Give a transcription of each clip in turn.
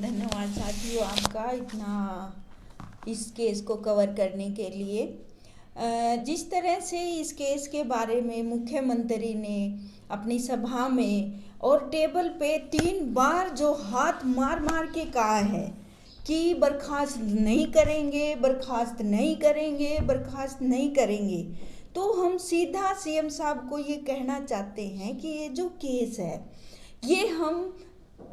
धन्यवाद साथियों आपका इतना इस केस को कवर करने के लिए। जिस तरह से इस केस के बारे में मुख्यमंत्री ने अपनी सभा में और टेबल पे 3 बार जो हाथ मार मार के कहा है कि बर्खास्त नहीं करेंगे, बर्खास्त नहीं करेंगे, बर्खास्त नहीं करेंगे, तो हम सीधा सीएम साहब को ये कहना चाहते हैं कि ये जो केस है ये हम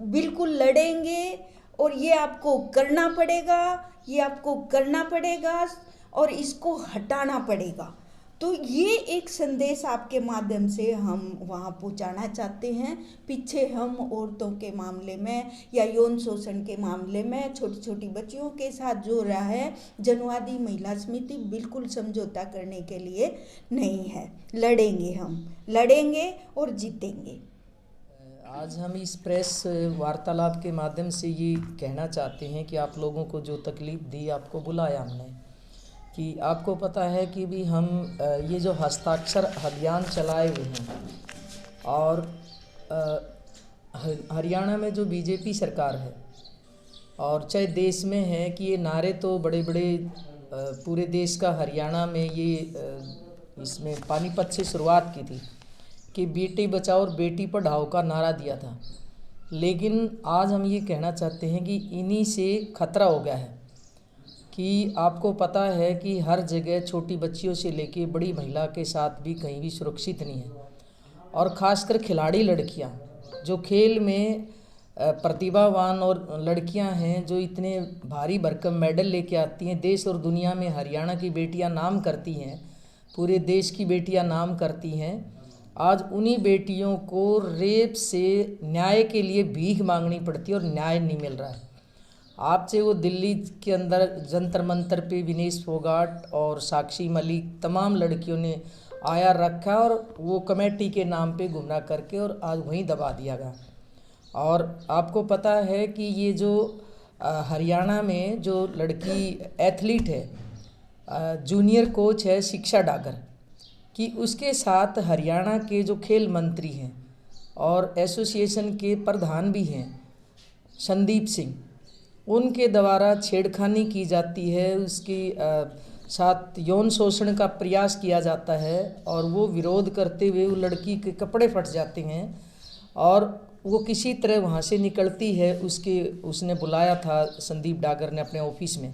बिल्कुल लड़ेंगे और ये आपको करना पड़ेगा, ये आपको करना पड़ेगा और इसको हटाना पड़ेगा। तो ये एक संदेश आपके माध्यम से हम वहाँ पहुँचाना चाहते हैं। पीछे हम औरतों के मामले में या यौन शोषण के मामले में छोटी छोटी बच्चियों के साथ जो रहा है, जनवादी महिला समिति बिल्कुल समझौता करने के लिए नहीं है। लड़ेंगे, हम लड़ेंगे और जीतेंगे। आज हम इस प्रेस वार्तालाप के माध्यम से ये कहना चाहते हैं कि आप लोगों को जो तकलीफ़ दी, आपको बुलाया हमने कि आपको पता है कि भी हम ये जो हस्ताक्षर अभियान चलाए हुए हैं और हरियाणा में जो बीजेपी सरकार है और चाहे देश में है कि ये नारे तो बड़े बड़े पूरे देश का हरियाणा में ये इसमें पानीपत से शुरुआत की थी कि बेटी बचाओ और बेटी पढ़ाओ का नारा दिया था। लेकिन आज हम ये कहना चाहते हैं कि इन्हीं से खतरा हो गया है कि आपको पता है कि हर जगह छोटी बच्चियों से लेके बड़ी महिला के साथ भी कहीं भी सुरक्षित नहीं है। और ख़ासकर खिलाड़ी लड़कियां जो खेल में प्रतिभावान और लड़कियां हैं जो इतने भारी भरकम मेडल लेके आती हैं, देश और दुनिया में हरियाणा की बेटियां नाम करती हैं, पूरे देश की बेटियां नाम करती हैं। आज उन्हीं बेटियों को रेप से न्याय के लिए भीख मांगनी पड़ती है और न्याय नहीं मिल रहा है। आपसे वो दिल्ली के अंदर जंतर मंतर पे विनेश फोगाट और साक्षी मलिक तमाम लड़कियों ने आया रखा और वो कमेटी के नाम पे गुमराह करके और आज वहीं दबा दिया गया। और आपको पता है कि ये जो हरियाणा में जो लड़की एथलीट है, जूनियर कोच है शिक्षा डागर, कि उसके साथ हरियाणा के जो खेल मंत्री हैं और एसोसिएशन के प्रधान भी हैं संदीप सिंह, उनके द्वारा छेड़खानी की जाती है, उसकी साथ यौन शोषण का प्रयास किया जाता है और वो विरोध करते हुए वो लड़की के कपड़े फट जाते हैं और वो किसी तरह वहाँ से निकलती है। उसने बुलाया था संदीप डागर ने अपने ऑफिस में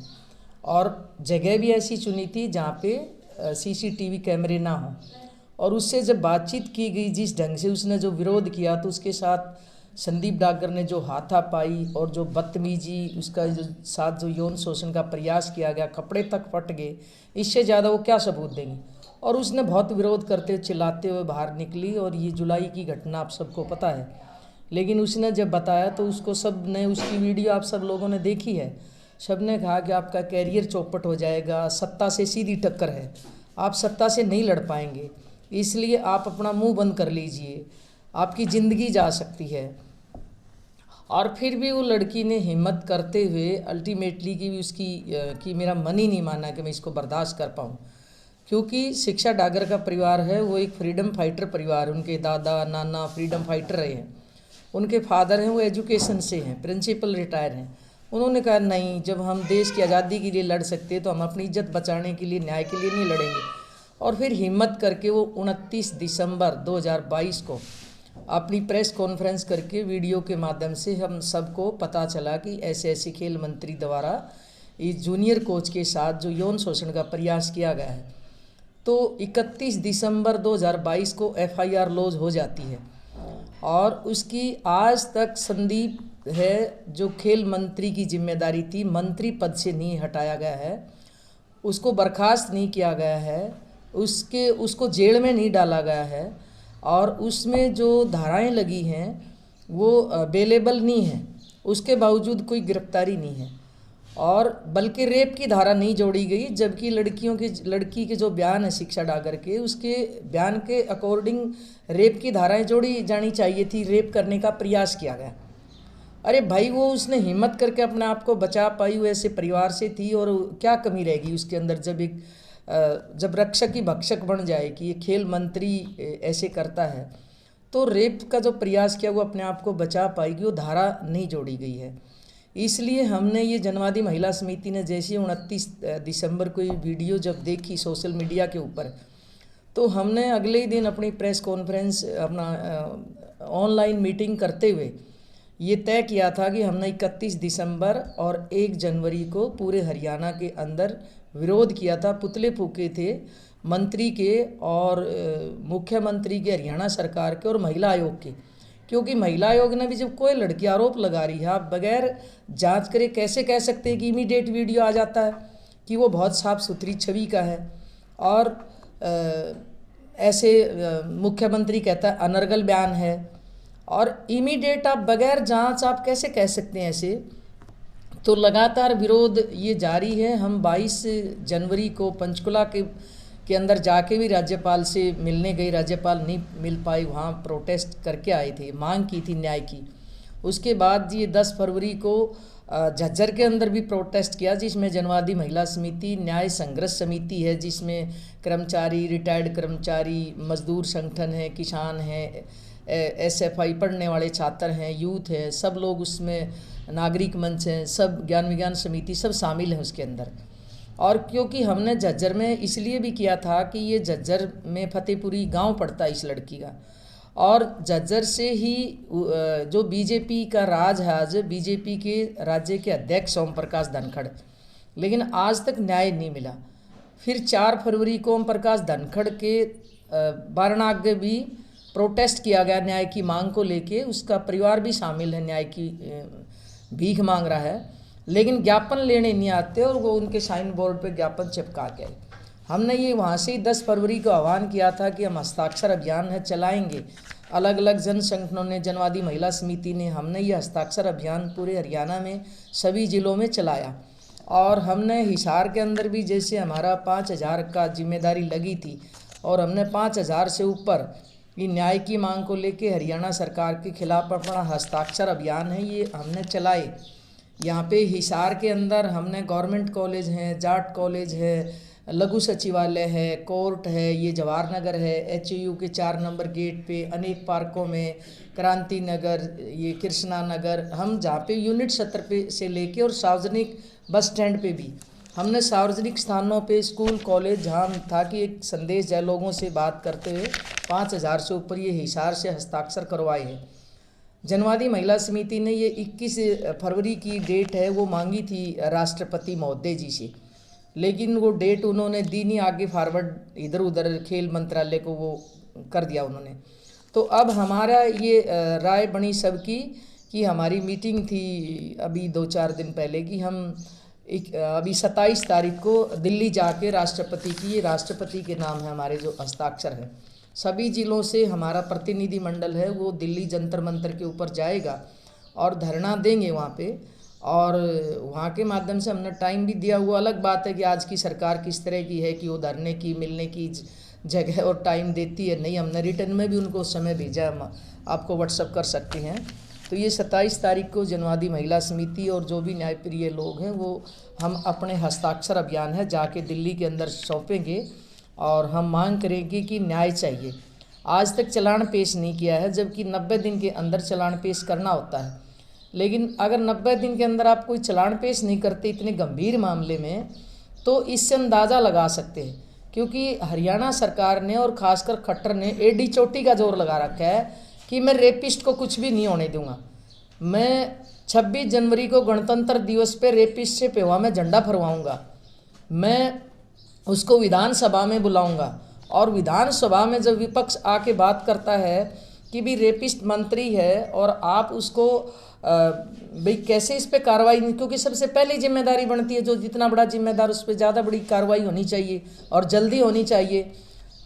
और जगह भी ऐसी चुनी थी जहाँ पे सीसीटीवी कैमरे ना हो और उससे जब बातचीत की गई, जिस ढंग से उसने जो विरोध किया तो उसके साथ संदीप डागर ने जो हाथापाई और जो बदतमीजी उसका जो साथ जो यौन शोषण का प्रयास किया गया, कपड़े तक फट गए, इससे ज़्यादा वो क्या सबूत देंगे। और उसने बहुत विरोध करते चिल्लाते हुए बाहर निकली और ये जुलाई की घटना आप सबको पता है। लेकिन उसने जब बताया तो उसको सब ने, उसकी वीडियो आप सब लोगों ने देखी है, सब ने कहा कि आपका कैरियर चौपट हो जाएगा, सत्ता से सीधी टक्कर है, आप सत्ता से नहीं लड़ पाएंगे, इसलिए आप अपना मुंह बंद कर लीजिए, आपकी ज़िंदगी जा सकती है। और फिर भी वो लड़की ने हिम्मत करते हुए अल्टीमेटली की उसकी कि मेरा मन ही नहीं माना कि मैं इसको बर्दाश्त कर पाऊँ, क्योंकि शिक्षा डागर का परिवार है वो एक फ्रीडम फाइटर परिवार है। उनके दादा नाना फ्रीडम फाइटर रहे हैं, उनके फादर हैं वो एजुकेशन से हैं, प्रिंसिपल रिटायर हैं। उन्होंने कहा नहीं, जब हम देश की आज़ादी के लिए लड़ सकते तो हम अपनी इज्जत बचाने के लिए, न्याय के लिए नहीं लड़ेंगे। और फिर हिम्मत करके वो 29 दिसंबर 2022 को अपनी प्रेस कॉन्फ्रेंस करके वीडियो के माध्यम से हम सबको पता चला कि ऐसे ऐसे खेल मंत्री द्वारा इस जूनियर कोच के साथ जो यौन शोषण का प्रयास किया गया है। तो 31 दिसंबर 2022 को FIR लॉज हो जाती है और उसकी आज तक संदीप है जो खेल मंत्री की जिम्मेदारी थी, मंत्री पद से नहीं हटाया गया है, उसको बर्खास्त नहीं किया गया है, उसको जेल में नहीं डाला गया है और उसमें जो धाराएं लगी हैं वो बेलेबल नहीं है, उसके बावजूद कोई गिरफ्तारी नहीं है और बल्कि रेप की धारा नहीं जोड़ी गई, जबकि लड़की के जो बयान है शिक्षा डागर के, उसके बयान के अकॉर्डिंग रेप की धाराएं जोड़ी जानी चाहिए थी, रेप करने का प्रयास किया गया। अरे भाई, वो उसने हिम्मत करके अपने आप को बचा पाई, वो ऐसे परिवार से थी और क्या कमी रहेगी उसके अंदर जब रक्षक ही भक्षक बन जाए कि ये खेल मंत्री ऐसे करता है। तो रेप का जो प्रयास किया वो अपने आप को बचा पाएगी, वो धारा नहीं जोड़ी गई है। इसलिए हमने ये जनवादी महिला समिति ने जैसे 29 दिसंबर को ये वीडियो जब देखी सोशल मीडिया के ऊपर, तो हमने अगले ही दिन अपनी प्रेस कॉन्फ्रेंस, अपना ऑनलाइन मीटिंग करते हुए ये तय किया था कि हमने 31 दिसंबर और 1 जनवरी को पूरे हरियाणा के अंदर विरोध किया था, पुतले फूके थे मंत्री के और मुख्यमंत्री के, हरियाणा सरकार के और महिला आयोग के। क्योंकि महिला आयोग ने भी जब कोई लड़की आरोप लगा रही है, आप बगैर जांच करे कैसे कह सकते हैं कि इमीडिएट वीडियो आ जाता है कि वो बहुत साफ सुथरी छवि का है। और ऐसे मुख्यमंत्री कहता है अनर्गल बयान है, और इमीडिएट आप बगैर जांच आप कैसे कह सकते हैं ऐसे। तो लगातार विरोध ये जारी है। हम 22 जनवरी को पंचकुला के अंदर जाके भी राज्यपाल से मिलने गए, राज्यपाल नहीं मिल पाई, वहाँ प्रोटेस्ट करके आए थे, मांग की थी न्याय की। उसके बाद ये 10 फरवरी को झज्जर के अंदर भी प्रोटेस्ट किया, जिसमें जनवादी महिला समिति, न्याय संघर्ष समिति है, जिसमें कर्मचारी, रिटायर्ड कर्मचारी, मजदूर संगठन है, किसान हैं, SFI पढ़ने वाले छात्र हैं, यूथ है, सब लोग उसमें, नागरिक मंच हैं, सब ज्ञान विज्ञान समिति सब शामिल हैं उसके अंदर। और क्योंकि हमने झज्जर में इसलिए भी किया था कि ये झज्जर में फतेहपुरी गांव पड़ता है इस लड़की का, और झज्जर से ही जो बीजेपी का राज है, आज बीजेपी के राज्य के अध्यक्ष ओम प्रकाश धनखड़, लेकिन आज तक न्याय नहीं मिला। फिर 4 फरवरी को ओम प्रकाश धनखड़ के वारणाग भी प्रोटेस्ट किया गया न्याय की मांग को लेके, उसका परिवार भी शामिल है, न्याय की भीख मांग रहा है, लेकिन ज्ञापन लेने नहीं आते और वो उनके साइन बोर्ड पे ज्ञापन चिपका के। हमने ये वहाँ से ही 10 फरवरी को आह्वान किया था कि हम हस्ताक्षर अभियान है चलाएंगे। अलग अलग जन संगठनों ने, जनवादी महिला समिति ने, हमने ये हस्ताक्षर अभियान पूरे हरियाणा में सभी ज़िलों में चलाया। और हमने हिसार के अंदर भी जैसे हमारा 5000 का जिम्मेदारी लगी थी, और हमने 5000 से ऊपर ये न्याय की मांग को लेके हरियाणा सरकार के खिलाफ अपना हस्ताक्षर अभियान है ये हमने चलाए। यहाँ पे हिसार के अंदर हमने गवर्नमेंट कॉलेज हैं, जाट कॉलेज है, लघु सचिवालय है, कोर्ट है, ये जवाहर नगर है, HAU के 4 नंबर गेट पे, अनेक पार्कों में, क्रांति नगर, ये कृष्णा नगर, हम जहाँ पे यूनिट 70 पे से लेके और सार्वजनिक बस स्टैंड पे भी हमने सार्वजनिक स्थानों पे, स्कूल कॉलेज, जहाँ था कि एक संदेश जाए लोगों से बात करते हुए 5000 से ऊपर ये हिसार से हस्ताक्षर करवाए हैं। जनवादी महिला समिति ने ये 21 फरवरी की डेट है वो मांगी थी राष्ट्रपति महोदय जी से, लेकिन वो डेट उन्होंने दी नहीं, आगे फॉरवर्ड इधर उधर खेल मंत्रालय को वो कर दिया उन्होंने। तो अब हमारा ये राय बनी सबकी कि हमारी मीटिंग थी अभी 2-4 दिन पहले कि हम अभी 27 तारीख को दिल्ली जाके राष्ट्रपति की, राष्ट्रपति के नाम है हमारे जो हस्ताक्षर है, सभी ज़िलों से हमारा प्रतिनिधि मंडल है वो दिल्ली जंतर मंतर के ऊपर जाएगा और धरना देंगे वहाँ पे। और वहाँ के माध्यम से हमने टाइम भी दिया हुआ। अलग बात है कि आज की सरकार किस तरह की है कि वो धरने की, मिलने की जगह और टाइम देती है नहीं। हमने रिटर्न में भी उनको समय भेजा, हम आपको व्हाट्सअप कर सकते हैं। तो ये 27 तारीख को जनवादी महिला समिति और जो भी न्यायप्रिय लोग हैं वो हम अपने हस्ताक्षर अभियान है जाके दिल्ली के अंदर सौंपेंगे और हम मांग करेंगे कि न्याय चाहिए। आज तक चालान पेश नहीं किया है, जबकि 90 दिन के अंदर चालान पेश करना होता है। लेकिन अगर 90 दिन के अंदर आप कोई चालान पेश नहीं करते इतने गंभीर मामले में, तो इससे अंदाज़ा लगा सकते हैं, क्योंकि हरियाणा सरकार ने और ख़ासकर खट्टर ने एडी चोटी का जोर लगा रखा है कि मैं रेपिस्ट को कुछ भी नहीं होने दूंगा। मैं 26 जनवरी को गणतंत्र दिवस पे रेपिस्ट से पेवा में झंडा फहराऊंगा, मैं उसको विधानसभा में बुलाऊंगा। और विधानसभा में जब विपक्ष आके बात करता है कि भी रेपिस्ट मंत्री है और आप उसको भाई कैसे इस पर कार्रवाई नहीं, क्योंकि सबसे पहली जिम्मेदारी बनती है जो जितना बड़ा जिम्मेदार उस पर ज़्यादा बड़ी कार्रवाई होनी चाहिए और जल्दी होनी चाहिए।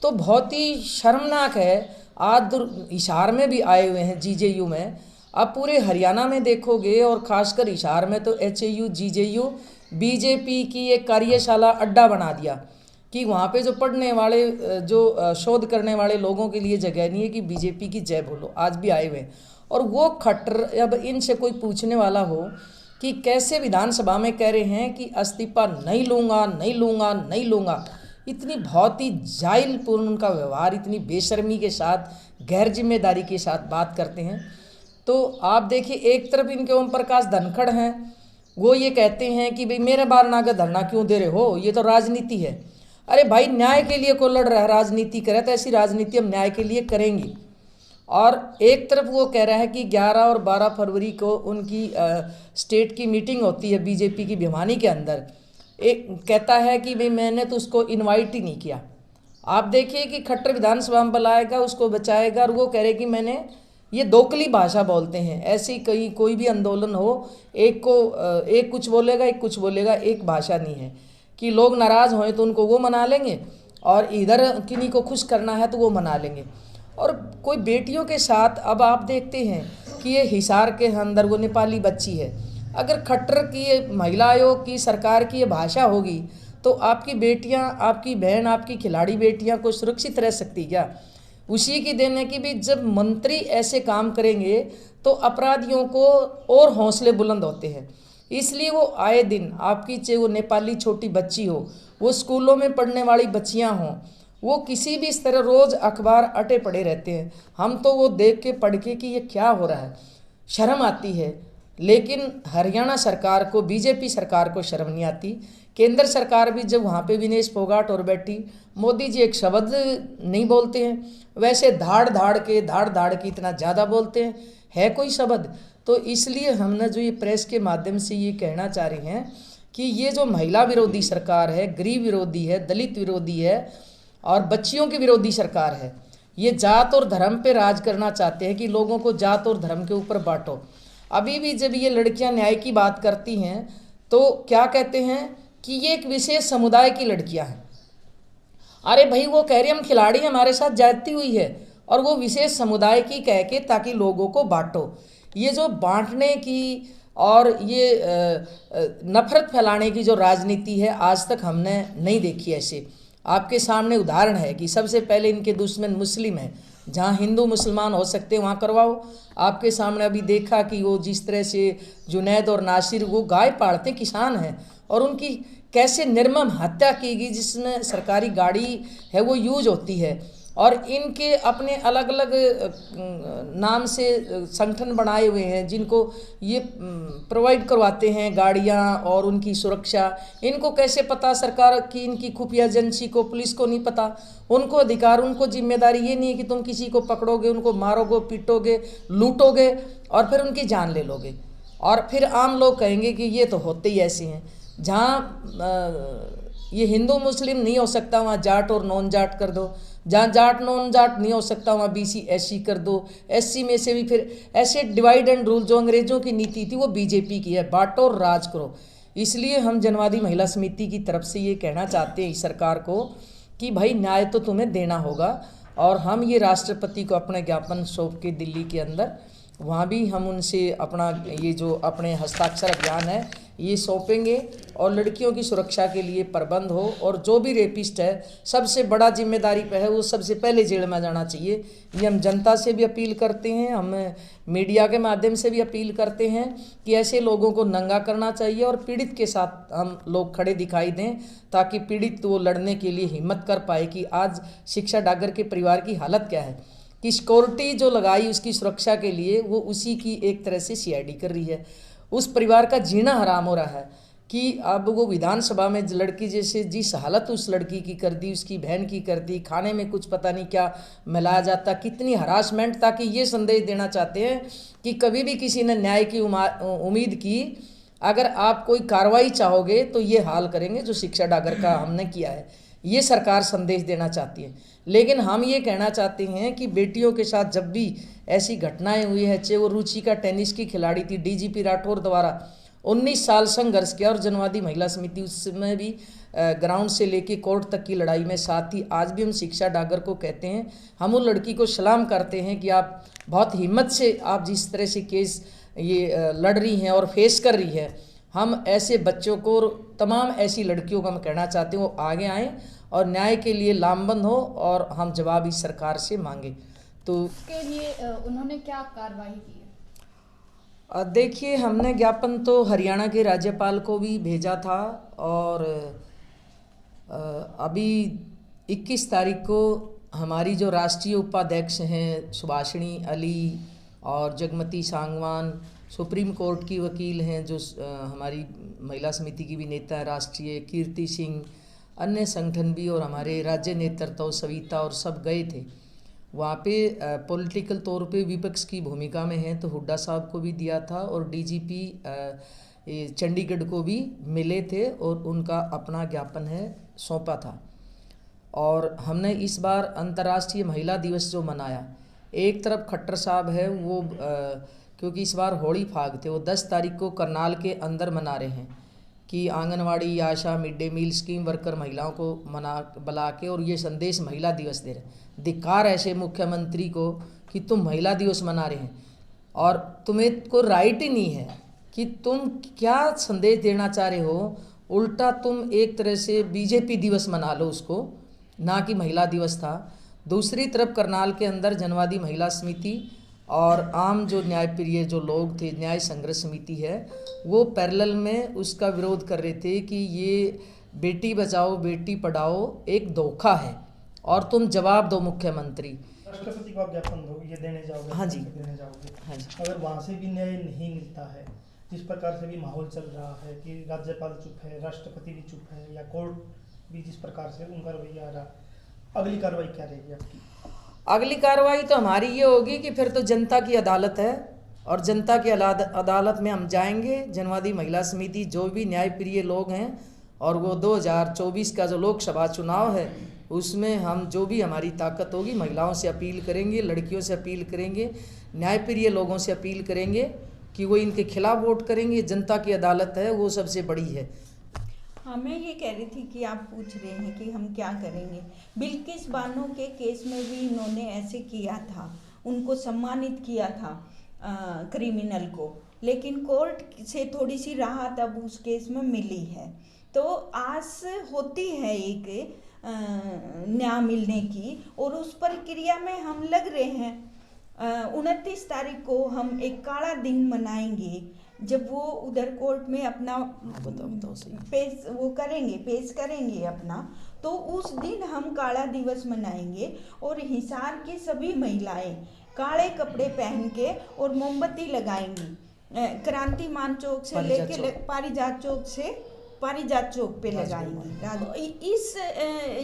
तो बहुत ही शर्मनाक है। आज हिसार में भी आए हुए हैं GJU में, अब पूरे हरियाणा में देखोगे और ख़ासकर हिसार में तो HAU GJU बीजेपी की एक कार्यशाला अड्डा बना दिया कि वहाँ पे जो पढ़ने वाले, जो शोध करने वाले लोगों के लिए जगह नहीं है कि बीजेपी की जय बोलो। आज भी आए हुए और वो खट्टर, अब इनसे कोई पूछने वाला हो कि कैसे विधानसभा में कह रहे हैं कि इस्तीफा नहीं लूँगा, नहीं लूँगा, नहीं लूँगा। इतनी बहुत ही जाहिलपूर्ण उनका व्यवहार, इतनी बेशर्मी के साथ, गैर जिम्मेदारी के साथ बात करते हैं। तो आप देखिए, एक तरफ इनके ओम प्रकाश धनखड़ हैं, वो ये कहते हैं कि भाई मेरे बार नागा धरना क्यों दे रहे हो, ये तो राजनीति है। अरे भाई, न्याय के लिए को लड़ रहा है, राजनीति करे तो ऐसी राजनीति हम न्याय के लिए करेंगे। और एक तरफ वो कह रहा है कि 11 और 12 फरवरी को उनकी स्टेट की मीटिंग होती है बीजेपी की भिवानी के अंदर। एक कहता है कि भाई मैंने तो उसको इनवाइट ही नहीं किया। आप देखिए कि खट्टर विधानसभा में बुलाएगा, उसको बचाएगा, और वो कह रहे कि मैंने, ये दोकली भाषा बोलते हैं। ऐसी कहीं कोई भी आंदोलन हो, एक को एक कुछ बोलेगा, एक कुछ बोलेगा, एक भाषा नहीं है कि लोग नाराज़ हों तो उनको वो मना लेंगे और इधर किन्हीं को खुश करना है तो वो मना लेंगे। और कोई बेटियों के साथ, अब आप देखते हैं कि ये हिसार के अंदर वो नेपाली बच्ची है, अगर खट्टर की ये महिला आयोग की सरकार की ये भाषा होगी तो आपकी बेटियां, आपकी बहन, आपकी खिलाड़ी बेटियां को सुरक्षित रह सकती क्या? उसी की देन है कि भी जब मंत्री ऐसे काम करेंगे तो अपराधियों को और हौसले बुलंद होते हैं। इसलिए वो आए दिन आपकी, चाहे वो नेपाली छोटी बच्ची हो, वो स्कूलों में पढ़ने वाली बच्चियां हों, वो किसी भी इस तरह रोज़ अखबार अटे पड़े रहते हैं। हम तो वो देख के पढ़ के कि ये क्या हो रहा है, शर्म आती है। लेकिन हरियाणा सरकार को, बीजेपी सरकार को शर्म नहीं आती। केंद्र सरकार भी जब वहाँ पे विनेश फोगाट और बैठी, मोदी जी एक शब्द नहीं बोलते हैं, वैसे धाड़ धाड़ के इतना ज़्यादा बोलते हैं, है कोई शब्द? तो इसलिए हमने जो ये प्रेस के माध्यम से ये कहना चाह रहे हैं कि ये जो महिला विरोधी सरकार है, गरीब विरोधी है, दलित विरोधी है और बच्चियों की विरोधी सरकार है, ये जात और धर्म पे राज करना चाहते हैं कि लोगों को जात और धर्म के ऊपर बांटो। अभी भी जब ये लड़कियां न्याय की बात करती हैं तो क्या कहते हैं कि ये एक विशेष समुदाय की लड़कियां हैं। अरे भाई, वो कह रही हम खिलाड़ी, हमारे साथ जाती हुई है, और वो विशेष समुदाय की कह के ताकि लोगों को बांटो। ये जो बांटने की और ये नफरत फैलाने की जो राजनीति है, आज तक हमने नहीं देखी ऐसे। आपके सामने उदाहरण है कि सबसे पहले इनके दुश्मन मुस्लिम हैं, जहाँ हिंदू मुसलमान हो सकते हैं वहाँ करवाओ। आपके सामने अभी देखा कि वो जिस तरह से जुनैद और नासिर, वो गाय पालते किसान हैं, और उनकी कैसे निर्मम हत्या की गई, जिसमें सरकारी गाड़ी है वो यूज होती है, और इनके अपने अलग अलग नाम से संगठन बनाए हुए हैं जिनको ये प्रोवाइड करवाते हैं गाड़ियां और उनकी सुरक्षा। इनको कैसे पता सरकार की, इनकी खुफिया एजेंसी को, पुलिस को नहीं पता? उनको अधिकार, उनको जिम्मेदारी ये नहीं है कि तुम किसी को पकड़ोगे, उनको मारोगे, पीटोगे, लूटोगे और फिर उनकी जान ले लोगे, और फिर आम लोग कहेंगे कि ये तो होते ही ऐसे हैं। जहाँ ये हिंदू मुस्लिम नहीं हो सकता वहाँ जाट और नॉन जाट कर दो, जहाँ जाट नॉन जाट नहीं हो सकता वहाँ बीसी एससी कर दो, एससी में से भी फिर ऐसे डिवाइड एंड रूल। जो अंग्रेजों की नीति थी वो बीजेपी की है, बांटो और राज करो। इसलिए हम जनवादी महिला समिति की तरफ से ये कहना चाहते हैं इस सरकार को कि भाई न्याय तो तुम्हें देना होगा, और हम ये राष्ट्रपति को अपने ज्ञापन सौंप के दिल्ली के अंदर, वहाँ भी हम उनसे अपना ये जो अपने हस्ताक्षर अभियान है ये सौंपेंगे, और लड़कियों की सुरक्षा के लिए प्रबंध हो, और जो भी रेपिस्ट है सबसे बड़ा जिम्मेदारी पे है, वो सबसे पहले जेल में जाना चाहिए। ये हम जनता से भी अपील करते हैं, हम मीडिया के माध्यम से भी अपील करते हैं कि ऐसे लोगों को नंगा करना चाहिए और पीड़ित के साथ हम लोग खड़े दिखाई दें, ताकि पीड़ित वो लड़ने के लिए हिम्मत कर पाए कि आज शिक्षा डागर के परिवार की हालत क्या है, कि सिक्योरिटी जो लगाई उसकी सुरक्षा के लिए वो उसी की एक तरह से सीआईडी कर रही है। उस परिवार का जीना हराम हो रहा है कि अब वो विधानसभा में लड़की जैसे जिस हालत उस लड़की की कर दी, उसकी बहन की कर दी, खाने में कुछ पता नहीं क्या मिलाया जाता, कितनी हरासमेंट, ताकि ये संदेश देना चाहते हैं कि कभी भी किसी ने न्याय की उम्मीद की, अगर आप कोई कार्रवाई चाहोगे तो ये हाल करेंगे जो शिक्षा डागर का हमने किया है। ये सरकार संदेश देना चाहती है। लेकिन हम ये कहना चाहते हैं कि बेटियों के साथ जब भी ऐसी घटनाएं हुई है, चाहे वो रुचिका टेनिस की खिलाड़ी थी, डीजीपी राठौर द्वारा 19 साल संघर्ष किया, और जनवादी महिला समिति उसमें भी ग्राउंड से लेके कोर्ट तक की लड़ाई में साथ थी। आज भी हम शिक्षा डागर को कहते हैं, हम उन लड़की को सलाम करते हैं कि आप बहुत हिम्मत से आप जिस तरह से केस ये लड़ रही हैं और फेस कर रही है। हम ऐसे बच्चों को, तमाम ऐसी लड़कियों को हम कहना चाहते हैं वो आगे आएँ और न्याय के लिए लामबंद हो, और हम जवाब इस सरकार से मांगे। तो इसके लिए उन्होंने क्या कार्रवाई की है? देखिए, हमने ज्ञापन तो हरियाणा के राज्यपाल को भी भेजा था, और अभी 21 तारीख को हमारी जो राष्ट्रीय उपाध्यक्ष हैं सुभाषिनी अली और जगमती सांगवान सुप्रीम कोर्ट की वकील हैं, जो हमारी महिला समिति की भी नेता है राष्ट्रीय, कीर्ति सिंह, अन्य संगठन भी और हमारे राज्य नेतृत्व सविता और सब गए थे वहाँ पे। पॉलिटिकल तौर पे विपक्ष की भूमिका में हैं, तो हुड्डा साहब को भी दिया था और डीजीपी चंडीगढ़ को भी मिले थे और उनका अपना ज्ञापन है सौंपा था। और हमने इस बार अंतर्राष्ट्रीय महिला दिवस जो मनाया, एक तरफ खट्टर साहब है वो क्योंकि इस बार होली फाग थे, वो 10 तारीख को करनाल के अंदर मना रहे हैं कि anganwadi, ASHA, mid day meal scheme worker महिलाओं को बुला के और ये संदेश महिला दिवस दे रहे हैं। धिक्कार ऐसे मुख्यमंत्री को कि तुम महिला दिवस मना रहे हैं और तुम्हें को राइट ही नहीं है कि तुम क्या संदेश देना चाह रहे हो। उल्टा तुम एक तरह से बीजेपी दिवस मना लो उसको, ना कि महिला दिवस था। दूसरी तरफ करनाल के अंदर जनवादी महिला समिति और आम जो न्यायप्रिय जो लोग थे, न्याय संघर्ष समिति है, वो पैरेलल में उसका विरोध कर रहे थे कि ये बेटी बचाओ बेटी पढ़ाओ एक धोखा है और तुम जवाब दो मुख्यमंत्री। राष्ट्रपति को आप ज्ञापन दो ये देने जाओगे? हाँ जी, देने जाओगे। हाँ जी। अगर वहाँ से भी न्याय नहीं मिलता है, जिस प्रकार से भी माहौल चल रहा है कि राज्यपाल चुप है, राष्ट्रपति भी चुप है, या कोर्ट भी जिस प्रकार से उनका रवैया आ रहा, अगली कार्रवाई क्या रहेगी आपकी? अगली कार्रवाई तो हमारी ये होगी कि फिर तो जनता की अदालत है और जनता की अदालत में हम जाएंगे। जनवादी महिला समिति जो भी न्यायप्रिय लोग हैं और वो 2024 का जो लोकसभा चुनाव है उसमें हम जो भी हमारी ताकत होगी महिलाओं से अपील करेंगे, लड़कियों से अपील करेंगे, न्यायप्रिय लोगों से अपील करेंगे कि वो इनके खिलाफ वोट करेंगे। जनता की अदालत है वो सबसे बड़ी है। हाँ, मैं ये कह रही थी कि आप पूछ रहे हैं कि हम क्या करेंगे। बिल्किस बानो के केस में भी इन्होंने ऐसे किया था, उनको सम्मानित किया था क्रिमिनल को, लेकिन कोर्ट से थोड़ी सी राहत अब उस केस में मिली है। तो आस होती है एक न्याय मिलने की और उस प्रक्रिया में हम लग रहे हैं। 29 तारीख को हम एक काला दिन मनाएंगे जब वो उधर कोर्ट में अपना पेश करेंगे अपना, तो उस दिन हम काला दिवस मनाएंगे और हिसार की सभी महिलाएं काले कपड़े पहन के और मोमबत्ती लगाएंगी। क्रांति मान चौक से लेके पारिजात चौक पे लगाएंगी।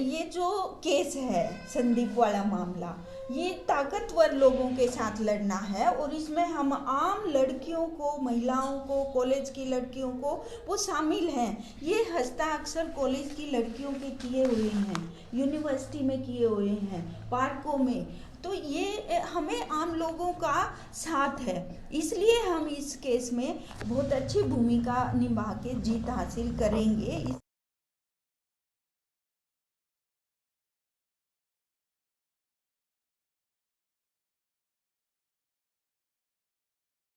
ये जो केस है संदीप वाला मामला, ये ताकतवर लोगों के साथ लड़ना है और इसमें हम आम लड़कियों को, महिलाओं को, कॉलेज की लड़कियों को वो शामिल हैं। ये हस्ताक्षर कॉलेज की लड़कियों के किए हुए हैं, यूनिवर्सिटी में किए हुए हैं, पार्कों में। तो ये हमें आम लोगों का साथ है, इसलिए हम इस केस में बहुत अच्छी भूमिका निभा के जीत हासिल करेंगे।